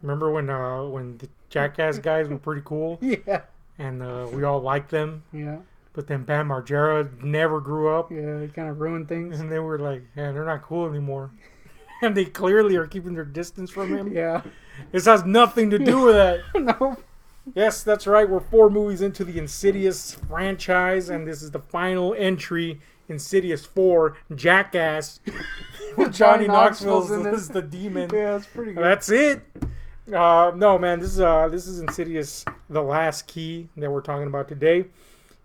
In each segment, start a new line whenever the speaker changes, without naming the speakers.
Remember when the Jackass guys were pretty cool
Yeah.
and we all liked them,
Yeah.
but then Bam Margera never grew up,
Yeah. It kind of ruined things.
and they were like, yeah, they're not cool anymore, and they clearly are keeping their distance from him.
Yeah.
This has nothing to do with that.
No.
Yes, that's right. We're 4 movies into the Insidious franchise, and this is the final entry, Insidious 4, Jackass, with Johnny Knoxville as the demon.
Yeah, it's pretty good.
That's it. No, man, this is Insidious, the last key that we're talking about today,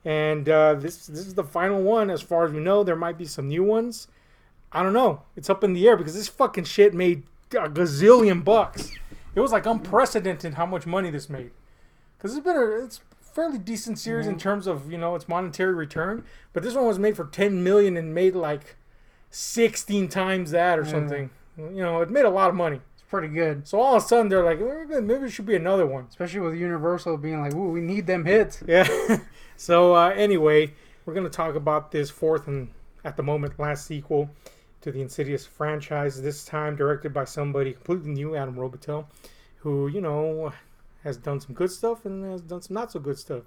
and this is the final one. As far as we know, there might be some new ones. I don't know. It's up in the air because this fucking shit made a gazillion bucks. It was like unprecedented how much money this made. Because it's a fairly decent series in terms of, its monetary return. But this one was made for $10 million and made like 16 times that or something. It made a lot of money.
It's pretty good.
So all of a sudden they're like, maybe it should be another one.
Especially with Universal being like, ooh, we need them hits.
Yeah. So anyway, we're going to talk about this fourth and, at the moment, last sequel to the Insidious franchise. This time directed by somebody completely new, Adam Robitel, who, has done some good stuff and has done some not so good stuff.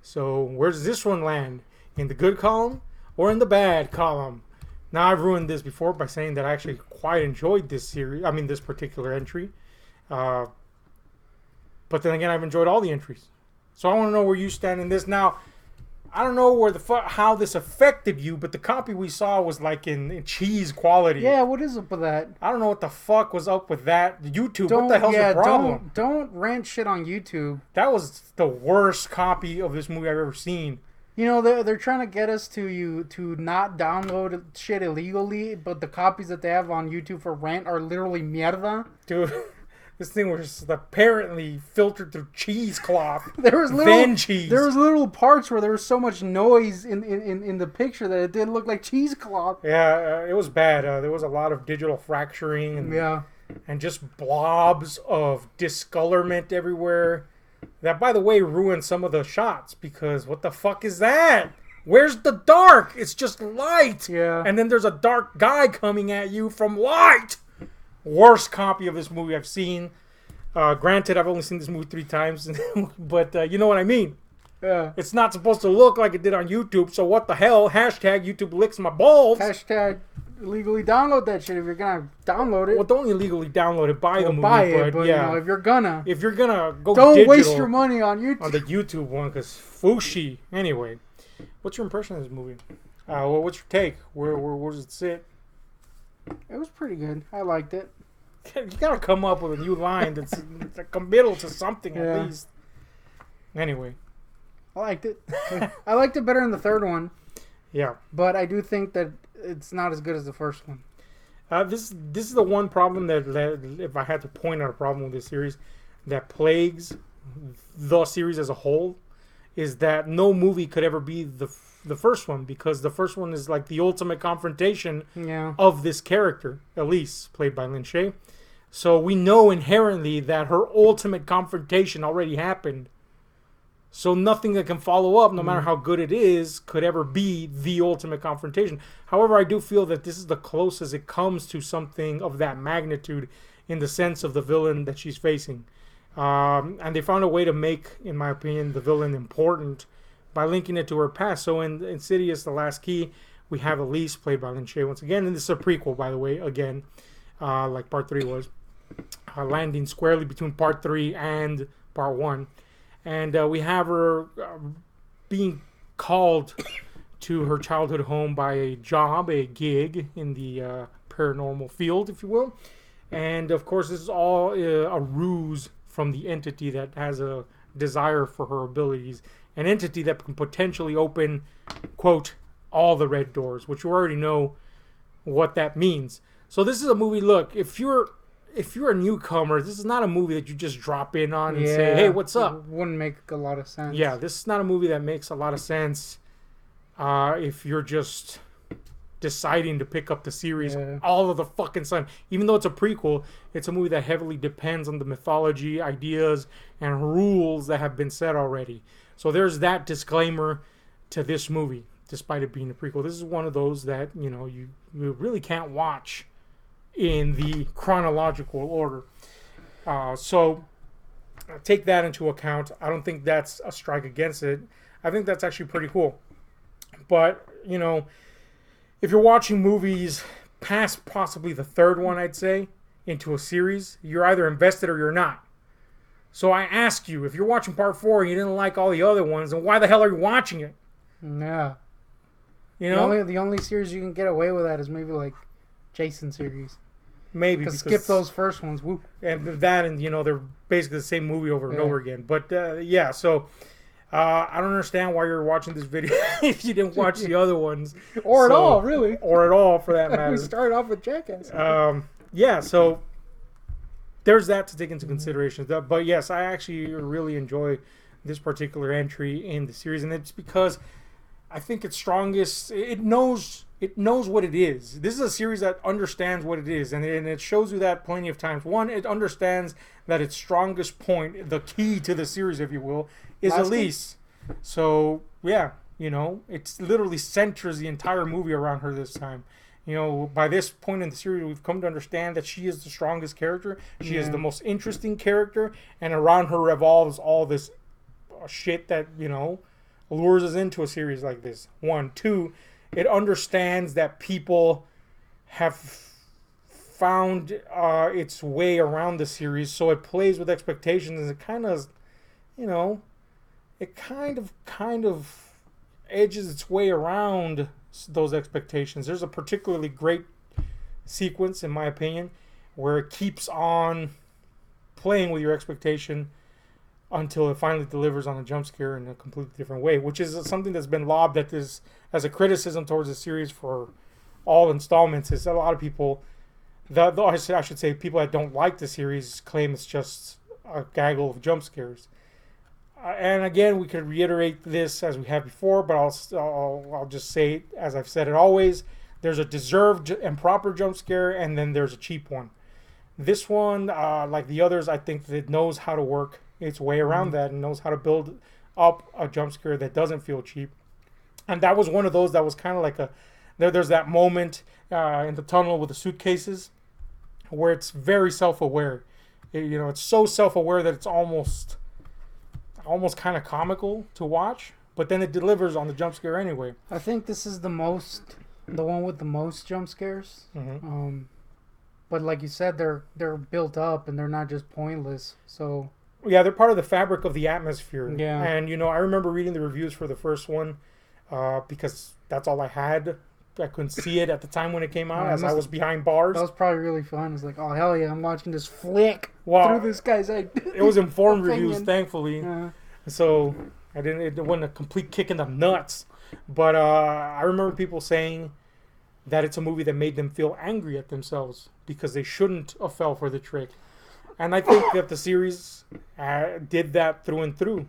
So where does this one land? In the good column or in the bad column? Now, I've ruined this before by saying that I actually quite enjoyed this series. I mean, this particular entry. But then again, I've enjoyed all the entries. So I want to know where you stand in this. Now, I don't know how this affected you, but the copy we saw was like in cheese quality.
Yeah, what is up with that?
I don't know what the fuck was up with that. YouTube, what the hell's the problem?
Don't rant shit on YouTube.
That was the worst copy of this movie I've ever seen.
They're trying to get us to not download shit illegally, but the copies that they have on YouTube for rent are literally mierda.
Dude, this thing was apparently filtered through cheesecloth.
There was little parts where there was so much noise in the picture that it did look like cheesecloth.
Yeah, it was bad. There was a lot of digital fracturing and just blobs of discolorment everywhere. That, by the way, ruined some of the shots because what the fuck is that? Where's the dark? It's just light.
Yeah.
And then there's a dark guy coming at you from light. Worst copy of this movie I've seen. Granted, I've only seen this movie 3 times, but you know what I mean.
Yeah.
It's not supposed to look like it did on YouTube, so what the hell? Hashtag YouTube licks my balls.
Hashtag illegally download that shit if you're gonna download it.
Well, don't illegally download it. Buy the movie.
But yeah. If you're gonna
go
don't
digital
waste your money on YouTube.
On the YouTube one, because Fushi. Anyway, what's your impression of this movie? What's your take? Where does it sit?
It was pretty good. I liked it.
You gotta come up with a new line that's a committal to something at least. Anyway,
I liked it. I liked it better than the third one.
Yeah,
but I do think that it's not as good as the first one.
This is the one problem that if I had to point out a problem with this series that plagues the series as a whole is that no movie could ever be the first one, because the first one is like the ultimate confrontation of this character, Elise, played by Lin Shaye. So we know inherently that her ultimate confrontation already happened. So nothing that can follow up, no matter how good it is, could ever be the ultimate confrontation. However, I do feel that this is the closest it comes to something of that magnitude in the sense of the villain that she's facing. And they found a way to make, in my opinion, the villain important by linking it to her past. So in Insidious, The Last Key, we have Elise, played by Lin Shaye once again. And this is a prequel, by the way, again, like Part 3 was. Landing squarely between Part 3 and Part 1. And we have her being called to her childhood home by a gig in the paranormal field, if you will. And, of course, this is all a ruse from the entity that has a desire for her abilities. An entity that can potentially open, quote, all the red doors, which you already know what that means. So this is a movie, look, if you're a newcomer, this is not a movie that you just drop in on and say, hey, what's up?
It wouldn't make a lot of sense.
Yeah, this is not a movie that makes a lot of sense if you're just deciding to pick up the series all of the fucking time. Even though it's a prequel, it's a movie that heavily depends on the mythology, ideas, and rules that have been set already. So there's that disclaimer to this movie, despite it being a prequel. This is one of those that, you really can't watch in the chronological order. So take that into account. I don't think that's a strike against it. I think that's actually pretty cool. But, if you're watching movies past possibly the third one, I'd say, into a series, you're either invested or you're not. So I ask you, if you're watching part 4 and you didn't like all the other ones, then why the hell are you watching it?
Yeah.
You know?
The only series you can get away with that is maybe like Jason series.
Maybe.
Because skip those first ones. Woo.
And that, and, they're basically the same movie over and over again. But, yeah, so... I don't understand why you're watching this video if you didn't watch the other ones.
Or at all, really.
Or at all, for that matter.
We started off with Jackass.
Yeah, so there's that to take into consideration. But yes, I actually really enjoy this particular entry in the series. And it's because I think it's strongest. It knows what it is. This is a series that understands what it is. And it shows you that plenty of times. One, it understands that its strongest point, the key to the series, if you will, is Elise. So, yeah, it's literally centers the entire movie around her this time. By this point in the series, we've come to understand that she is the strongest character. She is the most interesting character. And around her revolves all this shit that, lures us into a series like this. 1. 2, it understands that people have found its way around the series. So it plays with expectations. And it kind of, it kind of edges its way around those expectations. There's a particularly great sequence, in my opinion, where it keeps on playing with your expectation until it finally delivers on a jump scare in a completely different way, which is something that's been lobbed at this as a criticism towards the series for all installments. Is that a lot of people, I should say, people that don't like the series claim it's just a gaggle of jump scares. And again, we could reiterate this as we have before, but I'll just say it as I've said it always. There's a deserved and proper jump scare, and then there's a cheap one. This one, like the others, I think that it knows how to work its way around that and knows how to build up a jump scare that doesn't feel cheap. And that was one of those that was kind of like there's that moment in the tunnel with the suitcases where it's very self-aware. It's so self-aware that it's almost kind of comical to watch, but then it delivers on the jump scare anyway.
I think this is the one with the most jump scares.
Mm-hmm.
But like you said, they're built up and they're not just pointless. So
yeah, they're part of the fabric of the atmosphere.
Yeah.
And I remember reading the reviews for the first one because that's all I had. I couldn't see it at the time when it came out, as I was behind bars.
That was probably really fun. It's like, oh hell yeah, I'm watching this flick through this guy's head.
It was informed reviews, thankfully. So it wasn't a complete kick in the nuts. But I remember people saying that it's a movie that made them feel angry at themselves because they shouldn't have fell for the trick. And I think that the series did that through and through.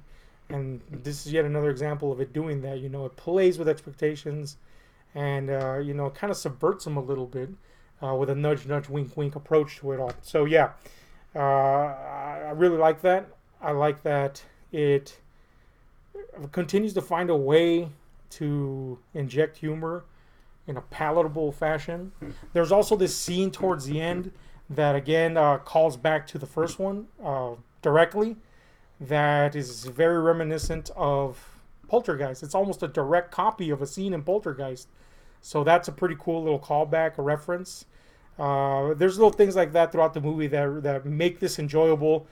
And this is yet another example of it doing that. It plays with expectations and, kind of subverts them a little bit with a nudge, nudge, wink, wink approach to it all. So, yeah, I really like that. I like that it continues to find a way to inject humor in a palatable fashion. There's also this scene towards the end that, again, calls back to the first one directly. That is very reminiscent of Poltergeist. It's almost a direct copy of a scene in Poltergeist. So that's a pretty cool little callback, a reference. There's little things like that throughout the movie that make this enjoyable,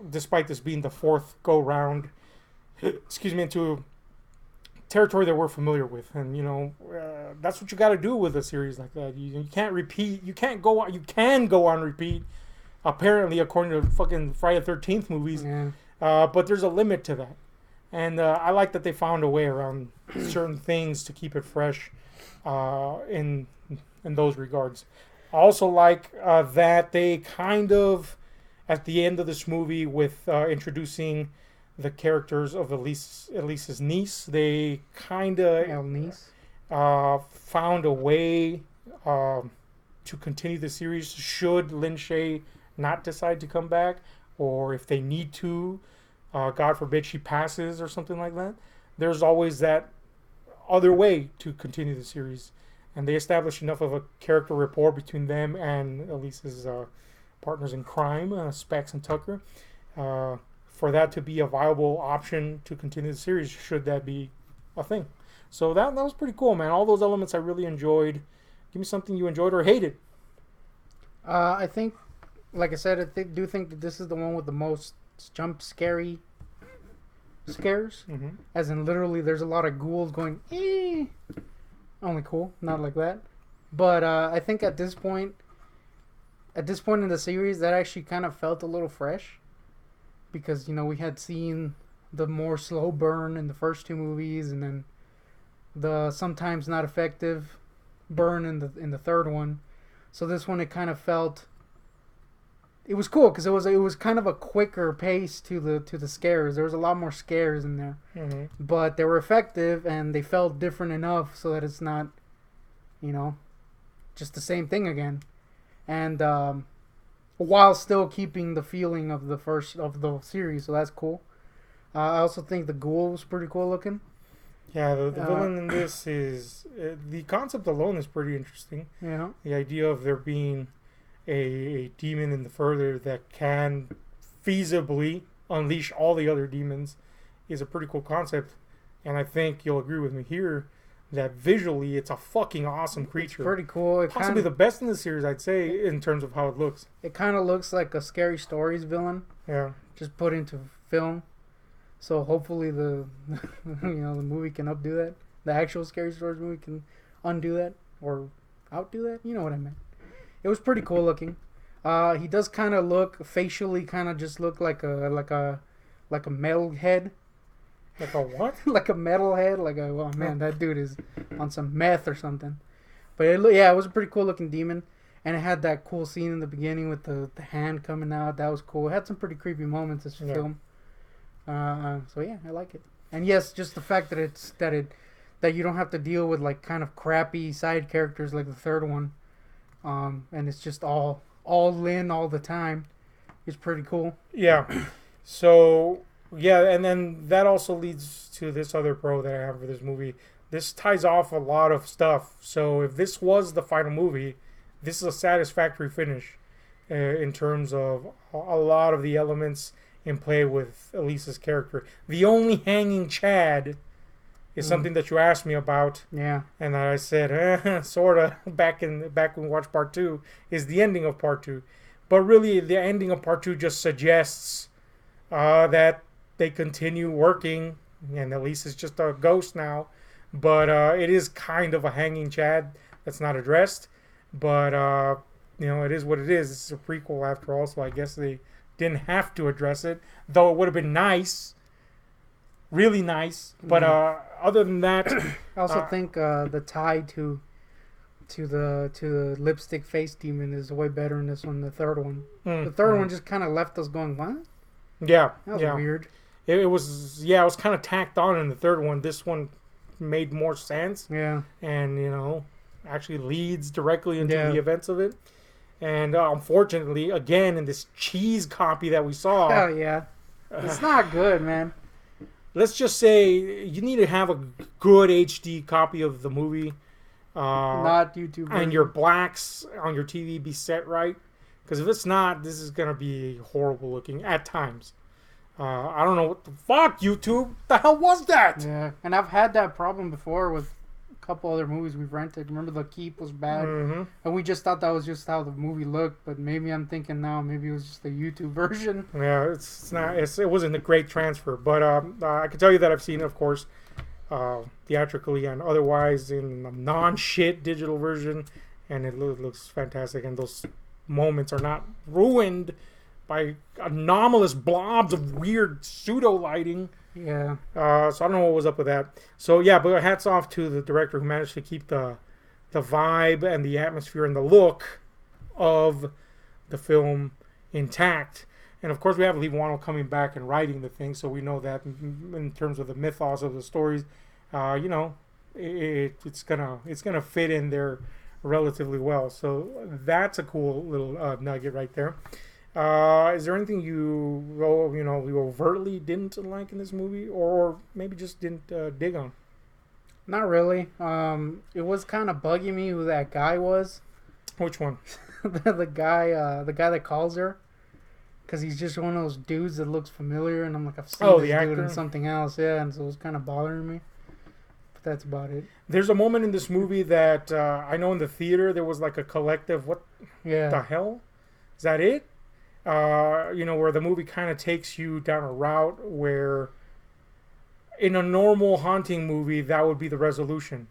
despite this being the fourth go-round, into territory that we're familiar with. And, that's what you got to do with a series like that. You can't repeat. You can go on repeat, apparently, according to fucking Friday the 13th movies.
Yeah.
But there's a limit to that. And I like that they found a way around certain things to keep it fresh in those regards. I also like that they kind of, at the end of this movie, with introducing the characters of Elise's niece, they kind of found a way to continue the series should Lin Shaye not decide to come back, or if they need to, God forbid she passes or something like that. There's always that other way to continue the series. And they established enough of a character rapport between them and Elise's partners in crime, Specs and Tucker, for that to be a viable option to continue the series, should that be a thing. So that was pretty cool, man. All those elements I really enjoyed. Give me something you enjoyed or hated.
I think, like I said, do think that this is the one with the most scares.
Mm-hmm.
As in, literally, there's a lot of ghouls going, eh. Only cool, not like that. But I think at this point in the series, that actually kind of felt a little fresh. Because, we had seen the more slow burn in the first two movies, and then the sometimes not effective burn in the third one. So this one, it kind of felt, it was cool because it was kind of a quicker pace to the scares. There was a lot more scares in there,
Mm-hmm.
but they were effective and they felt different enough so that it's not, just the same thing again. And while still keeping the feeling of the series, so that's cool. I also think the ghoul was pretty cool looking.
Yeah, the villain in this is... the concept alone is pretty interesting.
Yeah.
The idea of there being a demon in the further that can feasibly unleash all the other demons is a pretty cool concept. And I think you'll agree with me here that visually it's a fucking awesome creature.
It's pretty cool.
Possibly the best in the series, I'd say, in terms of how it looks.
It kind of looks like a Scary Stories villain.
Yeah.
Just put into film. So hopefully the the movie can updo that. The actual Scary Stories movie can undo that or outdo that. You know what I meant. It was pretty cool looking. He does kind of look facially, just look like a metal head.
Like a what?
Like a metal head. Oh man, that dude is on some meth or something. But it was a pretty cool looking demon, and it had that cool scene in the beginning with the hand coming out. That was cool. It had some pretty creepy moments. This film. So yeah, I like it. And yes, just the fact that you don't have to deal with like kind of crappy side characters like the third one, and it's just all in all the time. It's pretty cool.
Yeah. So yeah, and then that also leads to this other pro that I have for this movie. This ties off a lot of stuff. So if this was the final movie, this is a satisfactory finish in terms of a lot of the elements in play with Elisa's character. The only hanging Chad is something that you asked me about.
Yeah.
And I said, sorta, back when we watched part 2, is the ending of part 2. But really, the ending of part 2 just suggests that they continue working, and Elisa's just a ghost now. But it is kind of a hanging Chad that's not addressed. But, it is what it is. This is a prequel after all, so I guess they didn't have to address it, though it would have been nice, really nice. But other than that,
I also think the tie to the lipstick face demon is way better in this one than the third one. The third one just kind of left us going, what?
Yeah,
that was weird.
It was kind of tacked on in the third one. This one made more sense.
Yeah,
and actually leads directly into the events of it. And unfortunately, again, in this cheese copy that we saw...
Hell yeah. It's not good, man.
Let's just say you need to have a good HD copy of the movie.
Not YouTube.
And your blacks on your TV be set right. Because if it's not, this is going to be horrible looking at times. I don't know what the fuck, YouTube. The hell was that?
Yeah, and I've had that problem before with couple other movies we've rented. Remember The Keep was bad, and we just thought that was just how the movie looked. But maybe I'm thinking now, maybe it was just the YouTube version.
Yeah, it's not. It wasn't a great transfer, but I can tell you that I've seen it, of course, theatrically and otherwise in a non-shit digital version, and it looks fantastic. And those moments are not ruined by anomalous blobs of weird pseudo lighting.
Yeah.
So I don't know what was up with that. So yeah, but hats off to the director who managed to keep the vibe and the atmosphere and the look of the film intact. And of course, we have Lee Wannell coming back and writing the thing, so we know that in terms of the mythos of the stories, it's gonna fit in there relatively well. So that's a cool little nugget right there. Is there anything you overtly didn't like in this movie, or maybe just didn't dig on?
Not really. It was kind of bugging me who that guy was.
Which one?
the guy that calls her, because he's just one of those dudes that looks familiar, and I'm like, I've seen
Oh,
this
the
dude
actor?
in something else, yeah, and so it was kind of bothering me. But that's about it.
There's a moment in this movie that I know in the theater there was like a collective, what the
Yeah,
hell? Is that it? Where the movie kind of takes you down a route where in a normal haunting movie, that would be the resolution.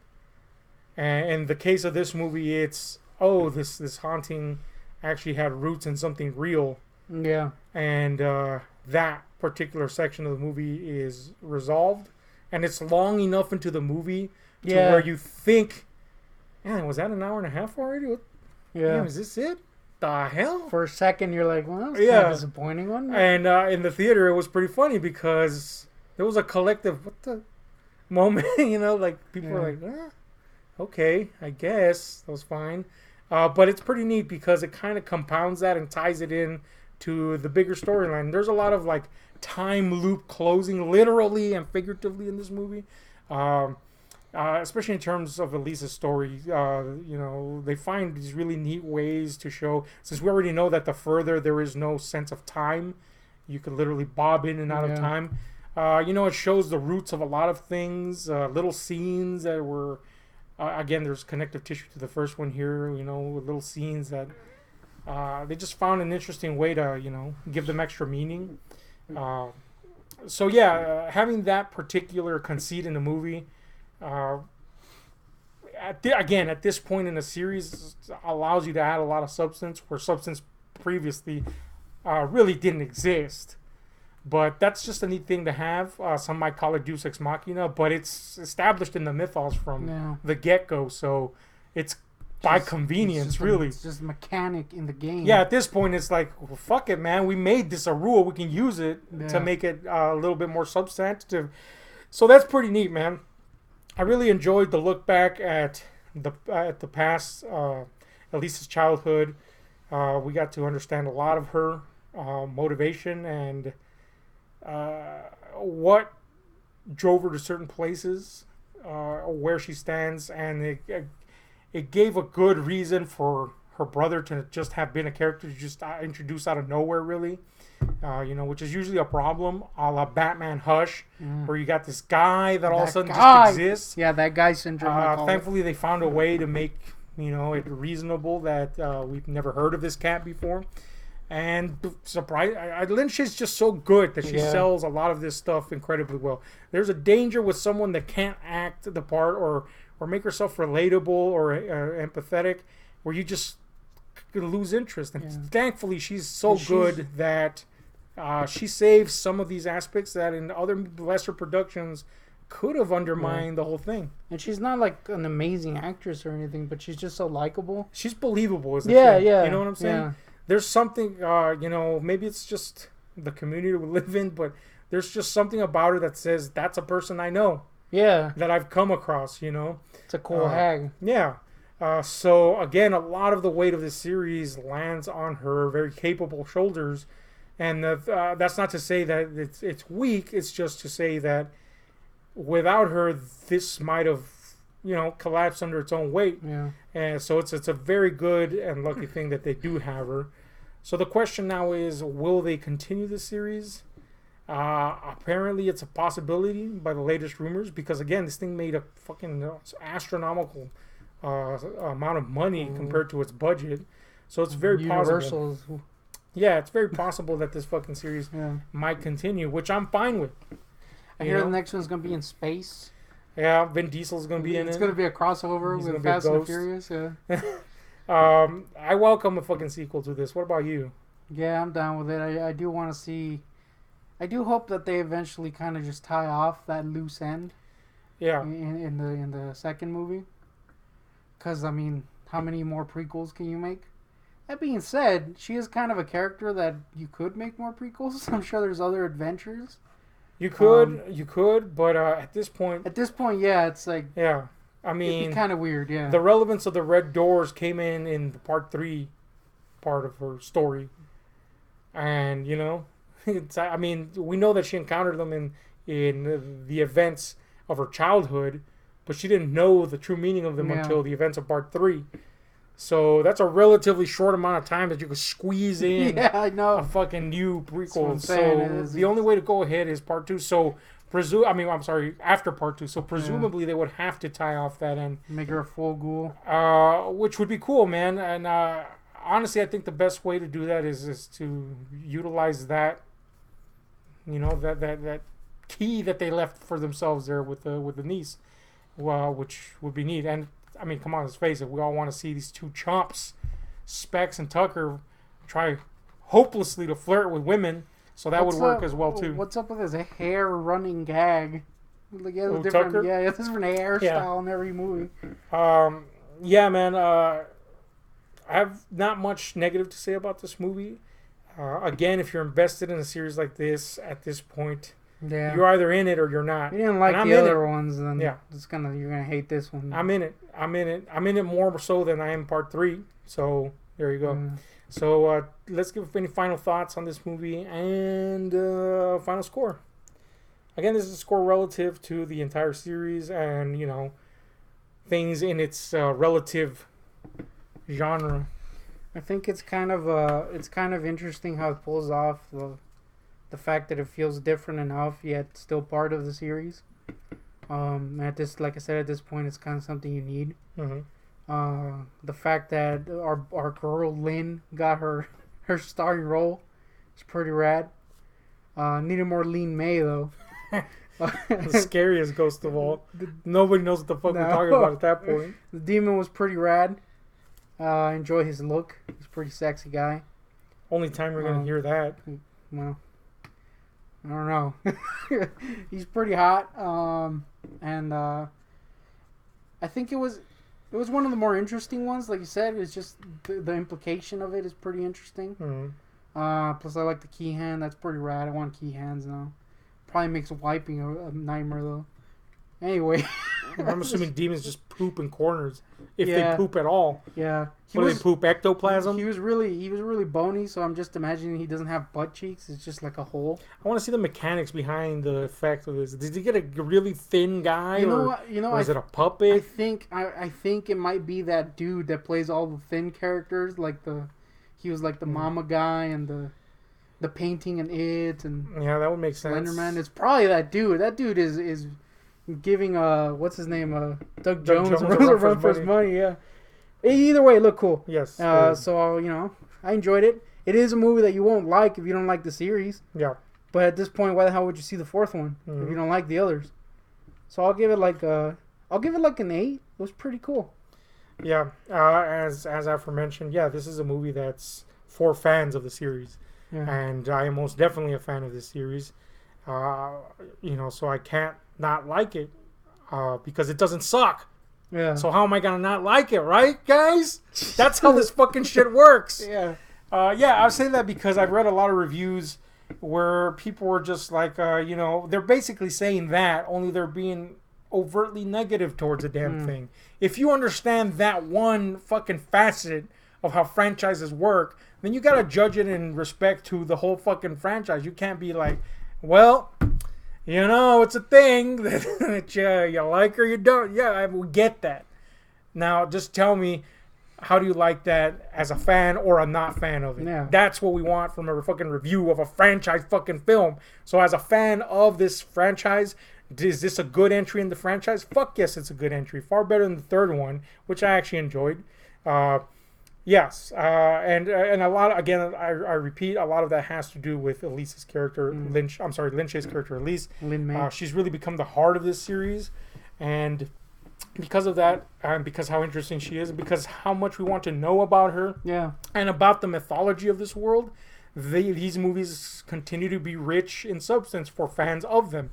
And in the case of this movie, it's, oh, this haunting actually had roots in something real.
yeah,
And that particular section of the movie is resolved. And it's long enough into the movie to
yeah,
where you think, man, was that an hour and a half already?
yeah.
Damn, is this it? The hell?
For a second, you're like, well, that was kind
Yeah.
of disappointing, wasn't it?
And in the theater, it was pretty funny because there was a collective, what the moment, like people were like, okay, I guess that was fine. But it's pretty neat because it kind of compounds that and ties it in to the bigger storyline. There's a lot of like time loop closing, literally and figuratively, in this movie. Especially in terms of Elisa's story, they find these really neat ways to show. Since we already know that the further there is no sense of time, you could literally bob in and out of time. It shows the roots of a lot of things, little scenes that were. Again, there's connective tissue to the first one here. With little scenes that they just found an interesting way to give them extra meaning. Having that particular conceit in the movie. At this point in the series, allows you to add a lot of substance where substance previously really didn't exist. But that's just a neat thing to have. Some might call it Deus Ex Machina, but it's established in the mythos from the get-go, so it's by convenience, really.
It's just a mechanic in the game.
Yeah, at this point, it's like, well, fuck it, man. We made this a rule. We can use it to make it a little bit more substantive. So that's pretty neat, man. I really enjoyed the look back at the past, Elisa's childhood. We got to understand a lot of her motivation and what drove her to certain places, where she stands, and it gave a good reason for her brother to just have been a character to just introduce out of nowhere, really. Which is usually a problem, a la Batman Hush, where you got this guy that all of a sudden just exists.
Yeah, that guy syndrome.
Thankfully, they found a way to make it reasonable that we've never heard of this cat before. And Lynch is just so good that she sells a lot of this stuff incredibly well. There's a danger with someone that can't act the part or make herself relatable or empathetic, where you just lose interest. And thankfully, she's so good that she saves some of these aspects that in other lesser productions could have undermined the whole thing.
And she's not like an amazing actress or anything, but she's just so likable.
She's believable, isn't she? Yeah. You know what I'm saying?
Yeah.
There's something, maybe it's just the community we live in, but there's just something about her that says, that's a person I know.
Yeah.
That I've come across,
It's a cool hag.
Yeah. So, again, a lot of the weight of this series lands on her very capable shoulders. And that's not to say that it's weak. It's just to say that without her, this might have, collapsed under its own weight.
Yeah.
And so it's a very good and lucky thing that they do have her. So the question now is, will they continue the series? Apparently, it's a possibility by the latest rumors because, again, this thing made a fucking astronomical amount of money compared to its budget. So it's very possible. Yeah, it's very possible that this fucking series might continue, which I'm fine with.
I hear the next one's going to be in space.
Yeah, Vin Diesel's going to be in it.
It's going to be a crossover with Fast and Furious. Yeah.
I welcome a fucking sequel to this. What about you?
Yeah, I'm down with it. I do want to see... I do hope that they eventually kind of just tie off that loose end.
Yeah.
In the second movie. Because, I mean, how many more prequels can you make? That being said, she is kind of a character that you could make more prequels. I'm sure there's other adventures.
You could, but at this point...
At this point, yeah, it's like...
Yeah. I mean...
It'd be kind of weird, yeah.
The relevance of the Red Doors came in the part 3 part of her story. And, I mean, we know that she encountered them in the events of her childhood, but she didn't know the true meaning of them until the events of part 3. So that's a relatively short amount of time that you could squeeze in
Yeah, I
a
know.
fucking new
what I'm
prequel.
saying
So the only way to go ahead is part two. So I'm sorry, after part two. So presumably they would have to tie off that end,
Make her a full ghoul.
which would be cool, man. And honestly, I think the best way to do that is to utilize that, that key that they left for themselves there with the niece, which would be neat. And I mean, come on, let's face it, we all want to see these two chumps, Specs and Tucker, try hopelessly to flirt with women. So that would work as well too.
What's up with his hair running gag? Like, he has a
Tucker?
he has a different hairstyle in every movie.
Yeah, man. I have not much negative to say about this movie. Again, if you're invested in a series like this at this point,
Yeah.
you're either in it or you're not.
You didn't like
And
the
I'm in
other
it.
ones, then
Yeah.
you're gonna hate this one.
I'm in it. I'm in it more so than I am part 3. So there you go.
Mm.
So let's give any final thoughts on this movie and final score. Again, this is a score relative to the entire series and, things in its relative genre.
I think it's kind of interesting how it pulls off the fact that it feels different enough yet still part of the series. Like I said, at this point, it's kind of something you need.
Mm-hmm.
The fact that our girl Lynn got her starring role is pretty rad. Needed more Lean May though.
The scariest ghost of all. Nobody knows what the fuck we're talking about at that point.
The demon was pretty rad. I enjoy his look. He's a pretty sexy guy.
Only time we're gonna hear that.
Well, I don't know. He's pretty hot. And I think it was one of the more interesting ones. Like you said, it's just the implication of it is pretty interesting.
Mm-hmm.
Plus, I like the key hand. That's pretty rad. I want key hands now. Probably makes wiping a nightmare though. Anyway,
I'm assuming demons just poop in corners, if
Yeah.
they poop at all.
yeah,
What do they poop? Ectoplasm.
He was really bony, so I'm just imagining he doesn't have butt cheeks. It's just like a hole.
I want to see the mechanics behind the effect of this. Did he get a really thin guy, or is it a
I
puppet?
I think it might be that dude that plays all the thin characters, he was like the mama guy and the painting and it and
Yeah, that would make sense.
Slenderman. It's probably that dude. That dude is giving what's his name, Doug Jones
a
a run for his money. Yeah. Either way, it looked cool.
Yes.
So I enjoyed it. It is a movie that you won't like if you don't like the series.
Yeah.
But at this point, why the hell would you see the fourth one if you don't like the others? So I'll give it like an 8. It was pretty cool.
Yeah. As aforementioned, yeah, this is a movie that's for fans of the series.
Yeah.
And I am most definitely a fan of this series. So I can't not like it because it doesn't suck.
Yeah.
So how am I gonna not like it, right, guys? That's how this fucking shit works.
Yeah.
I was saying that because I've read a lot of reviews where people were just like, they're basically saying that, only they're being overtly negative towards the damn thing. If you understand that one fucking facet of how franchises work, then you gotta judge it in respect to the whole fucking franchise. You can't be like, well, it's a thing that you like or you don't. Yeah, I will get that. Now, just tell me, how do you like that as a fan or a not fan of it?
Yeah.
That's what we want from a fucking review of a franchise fucking film. So as a fan of this franchise, is this a good entry in the franchise? Fuck yes, it's a good entry. Far better than the third one, which I actually enjoyed. Yes, and a lot. Again, I repeat, a lot of that has to do with Elise's character, Lynch's character, Elise.
Lin May.
She's really become the heart of this series, and because of that, and because how interesting she is, and because how much we want to know about her,
Yeah.
and about the mythology of this world, these movies continue to be rich in substance for fans of them.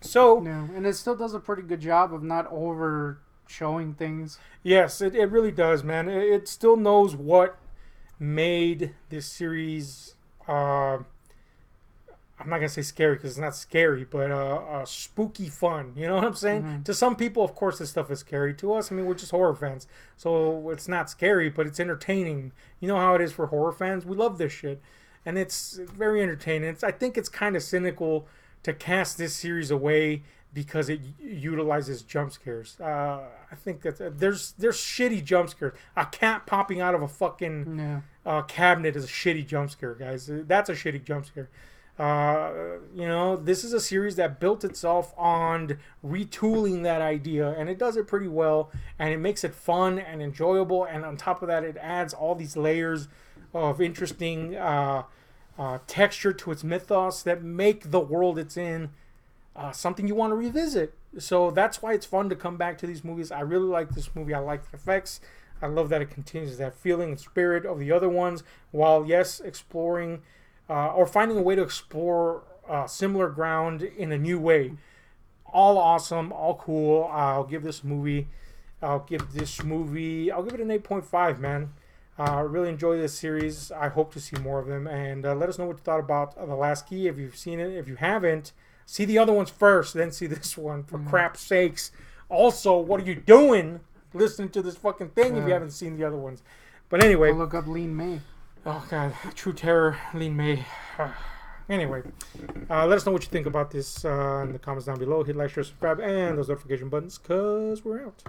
So
Yeah. And it still does a pretty good job of not over showing things.
yes, it really does, man. It still knows what made this series. I'm not gonna say scary because it's not scary, but spooky fun. You know what I'm saying?
Mm-hmm.
To some people, of course, this stuff is scary. To us, I mean, we're just horror fans, so it's not scary, but it's entertaining. You know how it is for horror fans. We love this shit, and it's very entertaining. I think it's kind of cynical to cast this series away because it utilizes jump scares. I think that there's shitty jump scares. A cat popping out of a fucking cabinet is a shitty jump scare, guys. That's a shitty jump scare. This is a series that built itself on retooling that idea, and it does it pretty well, and it makes it fun and enjoyable, and on top of that, it adds all these layers of interesting texture to its mythos that make the world it's in something you want to revisit. So that's why it's fun to come back to these movies. I really like this movie. I like the effects. I love that it continues that feeling and spirit of the other ones, while, yes, exploring or finding a way to explore similar ground in a new way. All awesome, all cool. I'll give it an 8.5, man. Really enjoy this series. I hope to see more of them. And let us know what you thought about The Last Key. If you've seen it, if you haven't, see the other ones first, then see this one, for crap's sakes. Also, what are you doing listening to this fucking thing if you haven't seen the other ones? But anyway.
I'll look up Lean May.
Oh, God. True Terror, Lean May. Anyway, let us know what you think about this in the comments down below. Hit like, share, subscribe, and those notification buttons, because we're out.